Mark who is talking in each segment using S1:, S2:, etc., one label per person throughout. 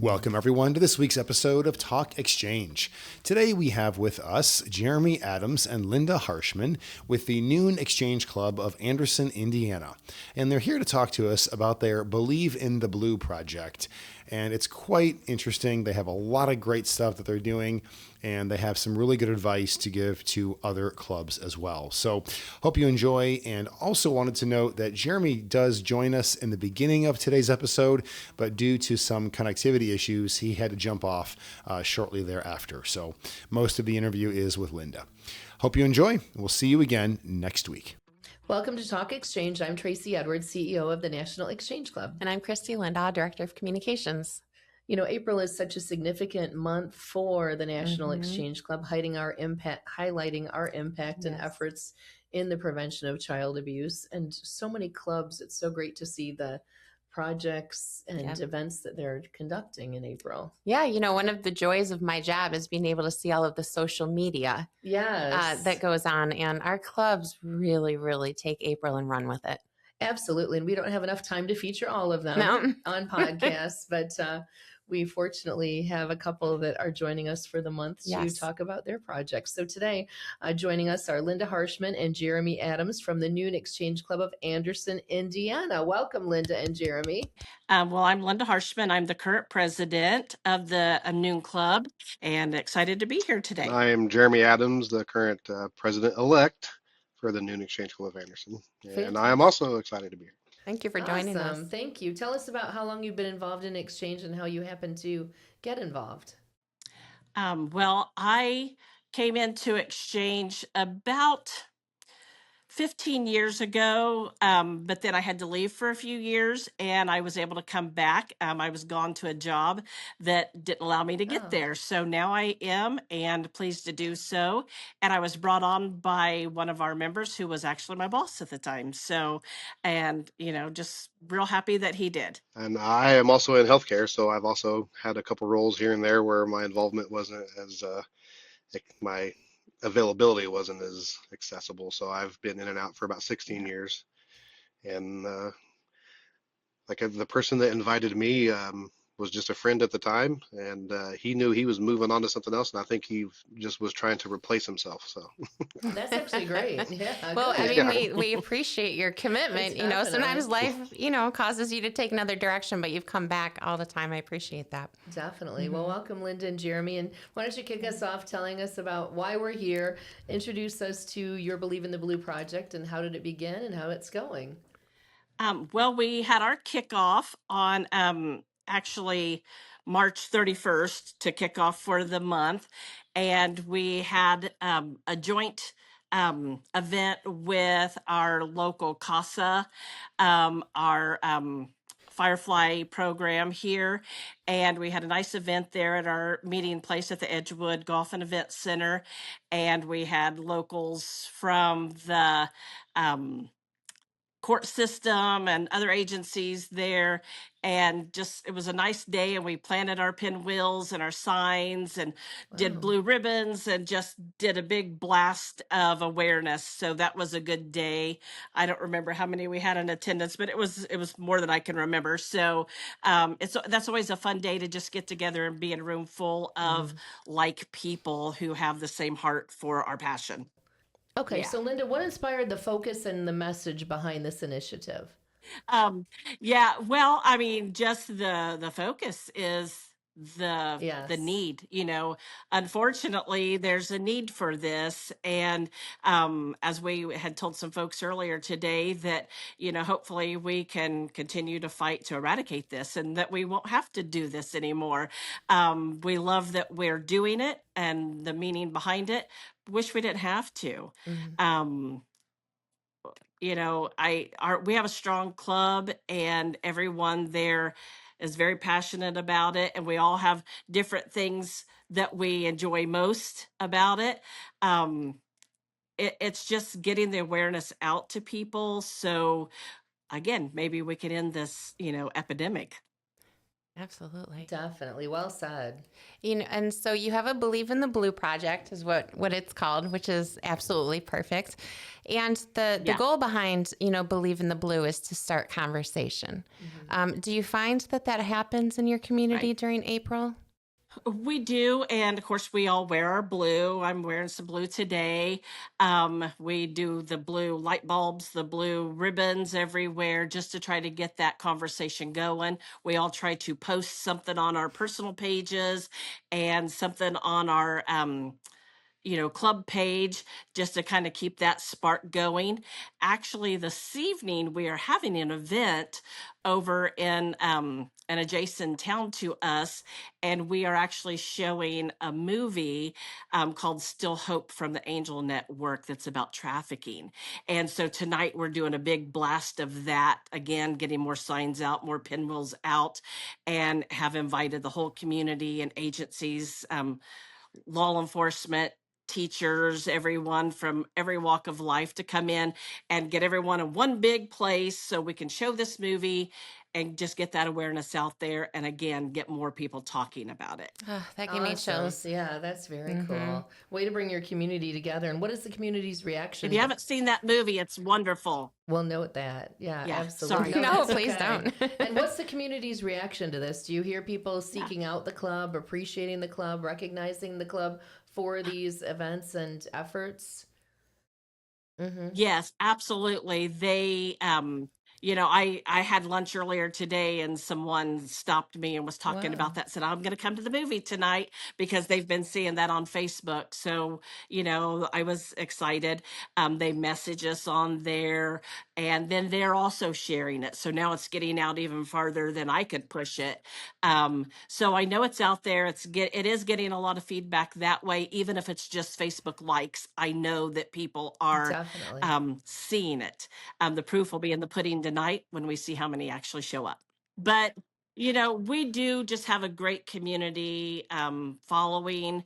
S1: Welcome, everyone, to this week's episode of Talk Exchange. Today we have with us Jeremy Adams and Linda Harshman with the Noon Exchange Club of Andersen, Indiana. And they're here to talk to us about their Believe in the Blue project. And it's quite interesting. They have a lot of great stuff that they're doing, and they have some really good advice to give to other clubs as well. So hope you enjoy, and also wanted to note that Jeremy does join us in the beginning of today's episode, but due to some connectivity issues, he had to jump off shortly thereafter. So most of the interview is with Linda. Hope you enjoy. We'll see you again next week.
S2: Welcome to Talk Exchange. I'm Tracy Edwards, CEO of the National Exchange Club.
S3: And I'm Christy Lindahl, Director of Communications.
S2: You know, April is such a significant month for the National Exchange Club, highlighting our impact and efforts in the prevention of child abuse. And so many clubs, it's so great to see the projects and events that they're conducting in April.
S3: Yeah, you know, one of the joys of my job is being able to see all of the social media that goes on. And our clubs really, really take April and run with it.
S2: Absolutely. And we don't have enough time to feature all of them on podcasts, but we fortunately have a couple that are joining us for the month to talk about their projects. So today, joining us are Linda Harshman and Jeremy Adams from the Noon Exchange Club of Andersen, Indiana. Welcome, Linda and Jeremy.
S4: Well, I'm Linda Harshman. I'm the current president of the Noon Club, and excited to be here today.
S5: I am Jeremy Adams, the current president-elect for the Noon Exchange Club of Andersen, and I am also excited to be here.
S3: Thank you for joining us.
S2: Thank you. Tell us about how long you've been involved in Exchange and how you happened to get involved.
S4: Well, I came into Exchange about 15 years ago, but then I had to leave for a few years, and I was able to come back. I was gone to a job that didn't allow me to get there. So now I am, and pleased to do so. And I was brought on by one of our members who was actually my boss at the time. So, and, you know, just real happy that he did.
S5: And I am also in healthcare, so I've also had a couple roles here and there where my involvement wasn't as, my availability wasn't as accessible. So I've been in and out for about 16 years. And the person that invited me was just a friend at the time, and he knew he was moving on to something else, and I think he just was trying to replace himself. So
S2: that's actually great. Yeah.
S3: Well, I mean, we appreciate your commitment. You know, sometimes life, causes you to take another direction, but you've come back all the time. I appreciate that.
S2: Definitely. Well, welcome, Linda and Jeremy. And why don't you kick us off telling us about why we're here, introduce us to your Believe in the Blue project, and how did it begin and how it's going?
S4: Well, we had our kickoff on actually March 31st to kick off for the month. And we had a joint event with our local CASA, our Firefly program here. And we had a nice event there at our meeting place at the Edgewood Golf and Event Center. And we had locals from the court system and other agencies there, and just it was a nice day, and we planted our pinwheels and our signs and did blue ribbons and just did a big blast of awareness. So that was a good day. I don't remember how many we had in attendance, but it was more than I can remember. So that's always a fun day to just get together and be in a room full of like people who have the same heart for our passion.
S2: Okay, so Linda, what inspired the focus and the message behind this initiative?
S4: Well, I mean, just the focus is the need. Unfortunately, there's a need for this, and as we had told some folks earlier today, that hopefully we can continue to fight to eradicate this, and that we won't have to do this anymore. We love that we're doing it and the meaning behind it. Wish we didn't have to. We have a strong club, and everyone there is very passionate about it, and we all have different things that we enjoy most about it. It's just getting the awareness out to people. So again, maybe we can end this, epidemic.
S3: Absolutely.
S2: Definitely. Well said.
S3: And so you have a Believe in the Blue project is what it's called, which is absolutely perfect. And the goal behind, Believe in the Blue is to start conversation. Mm-hmm. Do you find that happens in your community during April?
S4: We do. And of course, we all wear our blue. I'm wearing some blue today. We do the blue light bulbs, the blue ribbons everywhere just to try to get that conversation going. We all try to post something on our personal pages and something on our, club page just to kind of keep that spark going. Actually, this evening we are having an event over in an adjacent town to us, and we are actually showing a movie called Still Hope from the Angel Network that's about trafficking. And so tonight we're doing a big blast of that, again, getting more signs out, more pinwheels out, and have invited the whole community and agencies, law enforcement, teachers, everyone from every walk of life to come in and get everyone in one big place so we can show this movie and just get that awareness out there, and again get more people talking about it.
S3: Oh, that gave me chills.
S2: Yeah, that's very cool. Way to bring your community together. And what is the community's reaction?
S4: If you haven't seen that movie, it's wonderful.
S2: We'll note that. Yeah, absolutely.
S3: Sorry. No, please don't.
S2: And what's the community's reaction to this? Do you hear people seeking out the club, appreciating the club, recognizing the club for these events and efforts?
S4: Mm-hmm. Yes, absolutely. They, I had lunch earlier today and someone stopped me and was talking about that, said, I'm going to come to the movie tonight because they've been seeing that on Facebook. So, I was excited. They message us on there and then they're also sharing it. So now it's getting out even farther than I could push it. So I know it's out there. It is getting a lot of feedback that way, even if it's just Facebook likes. I know that people are seeing it. The proof will be in the pudding tonight when we see how many actually show up. But we do just have a great community following.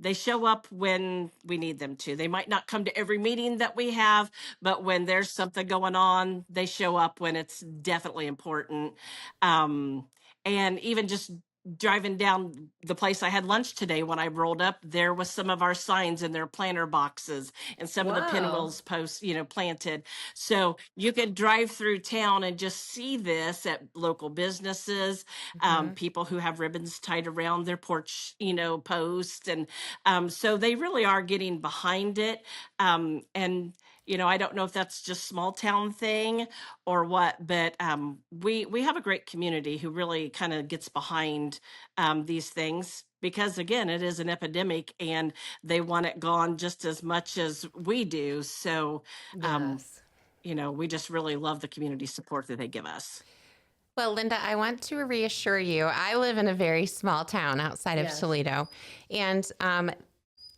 S4: They show up when we need them to. They might not come to every meeting that we have, but when there's something going on, they show up when it's definitely important. And even just driving down the place I had lunch today, when I rolled up, there was some of our signs in their planter boxes and some of the pinwheels planted. So you can drive through town and just see this at local businesses, people who have ribbons tied around their porch, posts. And so they really are getting behind it. And I don't know if that's just small town thing or what, but we have a great community who really kind of gets behind these things because, again, it is an epidemic and they want it gone just as much as we do. So, we just really love the community support that they give us.
S3: Well, Linda, I want to reassure you, I live in a very small town outside of Toledo, and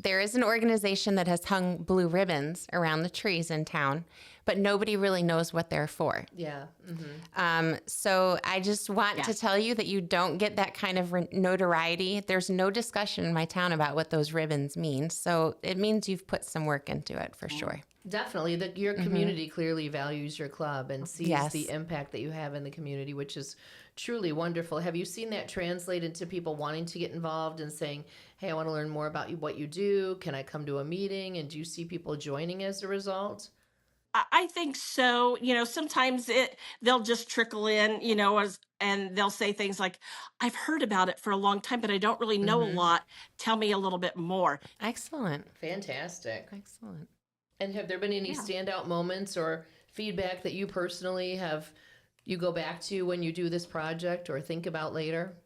S3: there is an organization that has hung blue ribbons around the trees in town, but nobody really knows what they're for.
S2: Yeah. Mm-hmm.
S3: So I just want to tell you that you don't get that kind of notoriety. There's no discussion in my town about what those ribbons mean. So it means you've put some work into it for sure.
S2: Definitely. Your community clearly values your club and sees the impact that you have in the community, which is truly wonderful. Have you seen that translate into people wanting to get involved and saying, hey, I want to learn more about what you do. Can I come to a meeting? And do you see people joining as a result?
S4: I think so. Sometimes they'll just trickle in, and they'll say things like, I've heard about it for a long time, but I don't really know a lot. Tell me a little bit more.
S3: Excellent.
S2: Fantastic.
S3: Excellent.
S2: And have there been any standout moments or feedback that you personally you go back to when you do this project or think about later?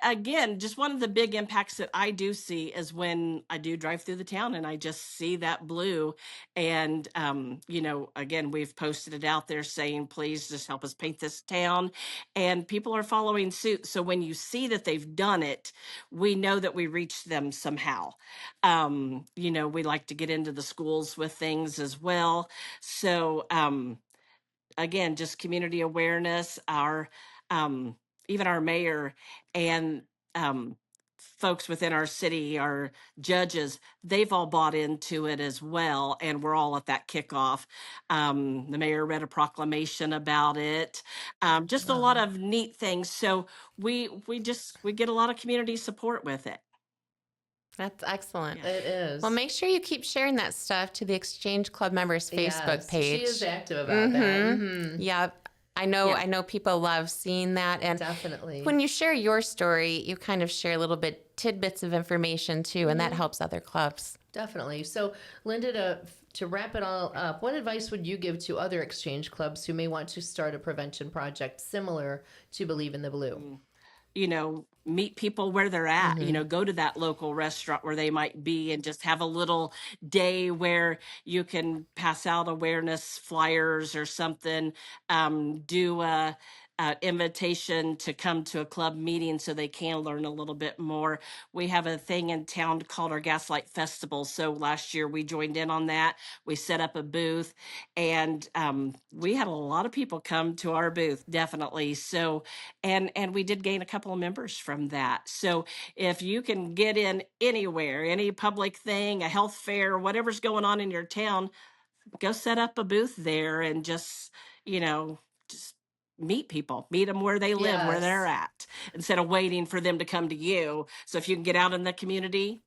S4: Again, just one of the big impacts that I do see is when I do drive through the town and I just see that blue. And, again, we've posted it out there saying, please just help us paint this town. And people are following suit. So when you see that they've done it, we know that we reached them somehow. We like to get into the schools with things as well. So, again, just community awareness, even our mayor and folks within our city, our judges, they've all bought into it as well. And we're all at that kickoff. The mayor read a proclamation about it. Just a lot of neat things. So we get a lot of community support with it.
S3: That's excellent.
S2: Yeah. It is.
S3: Well, make sure you keep sharing that stuff to the Exchange Club members' Facebook page.
S2: She is active about that. Mm-hmm.
S3: Yeah. I know people love seeing that. And
S2: definitely,
S3: when you share your story, you kind of share a little bit tidbits of information too, and that helps other clubs.
S2: Definitely. So, Linda, to wrap it all up, what advice would you give to other exchange clubs who may want to start a prevention project similar to Believe in the Blue?
S4: Meet people where they're at, go to that local restaurant where they might be and just have a little day where you can pass out awareness flyers or something, do a invitation to come to a club meeting so they can learn a little bit more. We have a thing in town called our Gaslight Festival. So last year we joined in on that. We set up a booth, and we had a lot of people come to our booth, definitely. So, and we did gain a couple of members from that. So if you can get in anywhere, any public thing, a health fair, whatever's going on in your town, go set up a booth there and just meet people, meet them where they live, where they're at, instead of waiting for them to come to you. So if you can get out in the community,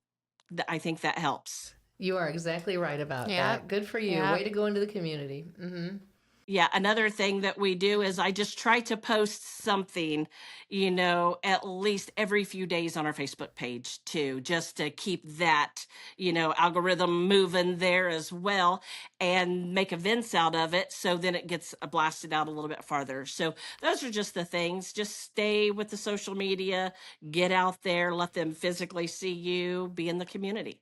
S4: I think that helps.
S2: You are exactly right about that. Good for you. Way to go into the community. Mm-hmm.
S4: Yeah, another thing that we do is I just try to post something, at least every few days on our Facebook page too, just to keep that, algorithm moving there as well, and make events out of it. So then it gets blasted out a little bit farther. So those are just the things. Just stay with the social media, get out there, let them physically see you, be in the community.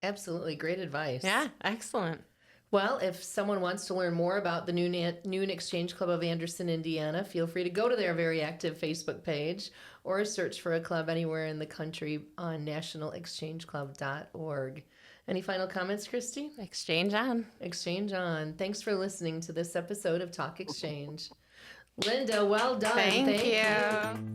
S2: Absolutely. Great advice.
S3: Yeah, excellent.
S2: Well, if someone wants to learn more about the Noon Exchange Club of Andersen, Indiana, feel free to go to their very active Facebook page or search for a club anywhere in the country on nationalexchangeclub.org. Any final comments, Christy?
S3: Exchange on.
S2: Exchange on. Thanks for listening to this episode of Talk Exchange. Linda, well done.
S3: Thank you.